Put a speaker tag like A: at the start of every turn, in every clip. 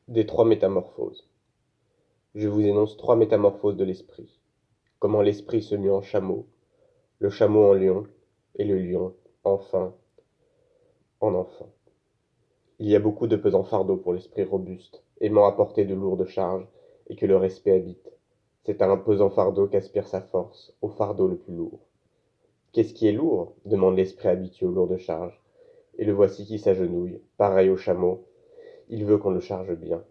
A: Des trois métamorphoses. Je vous énonce trois métamorphoses de l'esprit. Comment l'esprit se mue en chameau, le chameau en lion, et le lion, enfin, en enfant. Il y a beaucoup de pesants fardeaux pour l'esprit robuste, aimant à porter de lourdes charges, et que le respect habite. C'est à un pesant fardeau qu'aspire sa force, au fardeau le plus lourd. Qu'est-ce qui est lourd demande l'esprit habitué aux lourdes charges. Et le voici qui s'agenouille, pareil au chameau. Il veut qu'on le charge bien.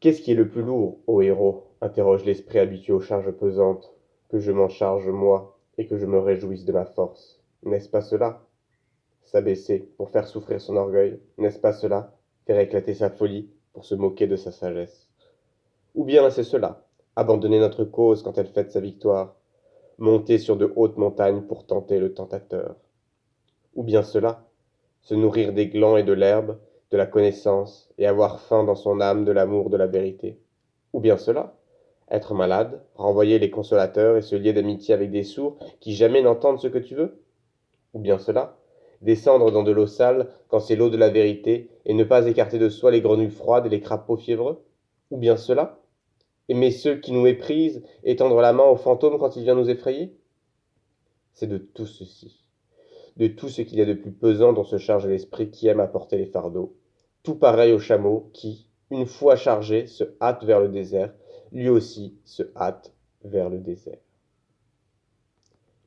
A: Qu'est-ce qui est le plus lourd, ô héros interroge l'esprit habitué aux charges pesantes. Que je m'en charge, moi, et que je me réjouisse de ma force. N'est-ce pas cela? S'abaisser pour faire souffrir son orgueil, n'est-ce pas cela? Faire éclater sa folie pour se moquer de sa sagesse. Ou bien c'est cela, abandonner notre cause quand elle fête sa victoire, monter sur de hautes montagnes pour tenter le tentateur. Ou bien cela, se nourrir des glands et de l'herbe, de la connaissance, et avoir faim dans son âme de l'amour de la vérité. Ou bien cela, être malade, renvoyer les consolateurs et se lier d'amitié avec des sourds qui jamais n'entendent ce que tu veux. Ou bien cela, descendre dans de l'eau sale quand c'est l'eau de la vérité et ne pas écarter de soi les grenouilles froides et les crapauds fiévreux. Ou bien cela, aimer ceux qui nous méprisent et tendre la main au fantôme quand il vient nous effrayer. C'est de tout ceci, de tout ce qu'il y a de plus pesant dont se charge l'esprit qui aime à porter les fardeaux, tout pareil au chameau qui, une fois chargé, se hâte vers le désert, lui aussi se hâte vers le désert.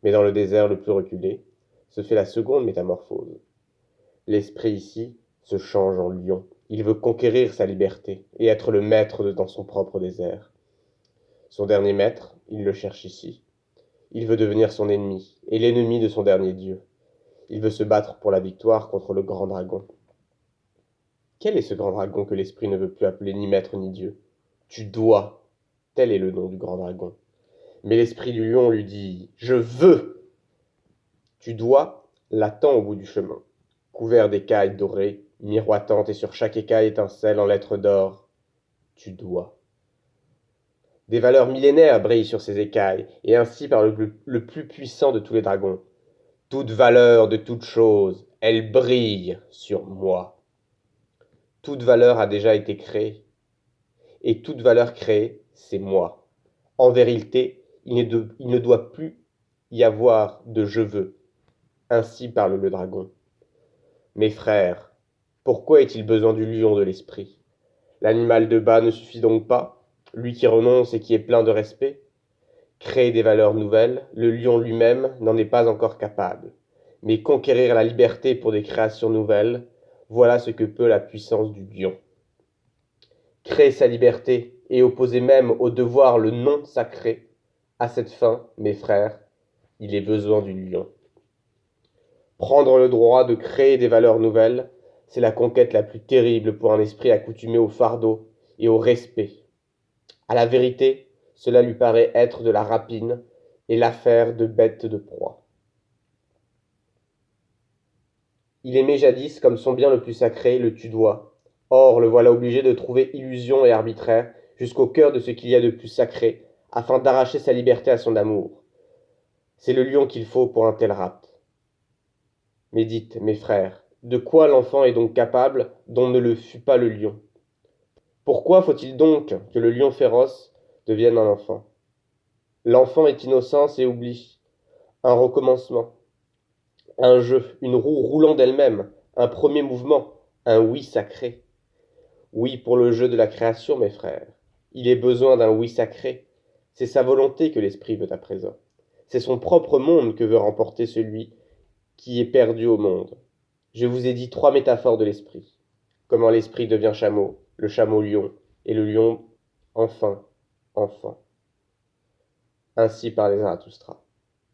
A: Mais dans le désert le plus reculé, se fait la seconde métamorphose. L'esprit ici se change en lion. Il veut conquérir sa liberté et être le maître dans son propre désert. Son dernier maître, il le cherche ici. Il veut devenir son ennemi et l'ennemi de son dernier dieu. Il veut se battre pour la victoire contre le grand dragon. Quel est ce grand dragon que l'esprit ne veut plus appeler ni maître ni dieu? Tu dois. Tel est le nom du grand dragon. Mais l'esprit du lion lui dit: Je veux. Tu dois l'attend au bout du chemin, couvert d'écailles dorées, miroitantes, et sur chaque écaille étincelle en lettres d'or. Tu dois. Des valeurs millénaires brillent sur ces écailles, et ainsi par le plus puissant de tous les dragons. Toute valeur de toute chose, elle brille sur moi. Toute valeur a déjà été créée, et toute valeur créée, c'est moi. En vérité, il ne doit plus y avoir de je veux. Ainsi parle le dragon. Mes frères, pourquoi est-il besoin du lion de l'esprit? L'animal de bas ne suffit donc pas, lui qui renonce et qui est plein de respect? Créer des valeurs nouvelles, le lion lui-même n'en est pas encore capable. Mais conquérir la liberté pour des créations nouvelles, voilà ce que peut la puissance du lion. Créer sa liberté et opposer même au devoir le non sacré, à cette fin, mes frères, il est besoin du lion. Prendre le droit de créer des valeurs nouvelles, c'est la conquête la plus terrible pour un esprit accoutumé au fardeau et au respect. À la vérité, cela lui paraît être de la rapine et l'affaire de bêtes de proie. Il aimait jadis comme son bien le plus sacré, le tudois. Or, le voilà obligé de trouver illusion et arbitraire jusqu'au cœur de ce qu'il y a de plus sacré, afin d'arracher sa liberté à son amour. C'est le lion qu'il faut pour un tel rapt. Mais dites, mes frères, de quoi l'enfant est donc capable dont ne le fut pas le lion? Pourquoi faut-il donc que le lion féroce devienne un enfant? L'enfant est innocence et oubli, un recommencement, un jeu, une roue roulant d'elle-même, un premier mouvement, un oui sacré. Oui pour le jeu de la création, mes frères. Il est besoin d'un oui sacré. C'est sa volonté que l'esprit veut à présent. C'est son propre monde que veut remporter celui qui est perdu au monde. Je vous ai dit trois métaphores de l'esprit. Comment l'esprit devient chameau, le chameau lion, et le lion, enfin, enfant. Ainsi parlait Zarathustra.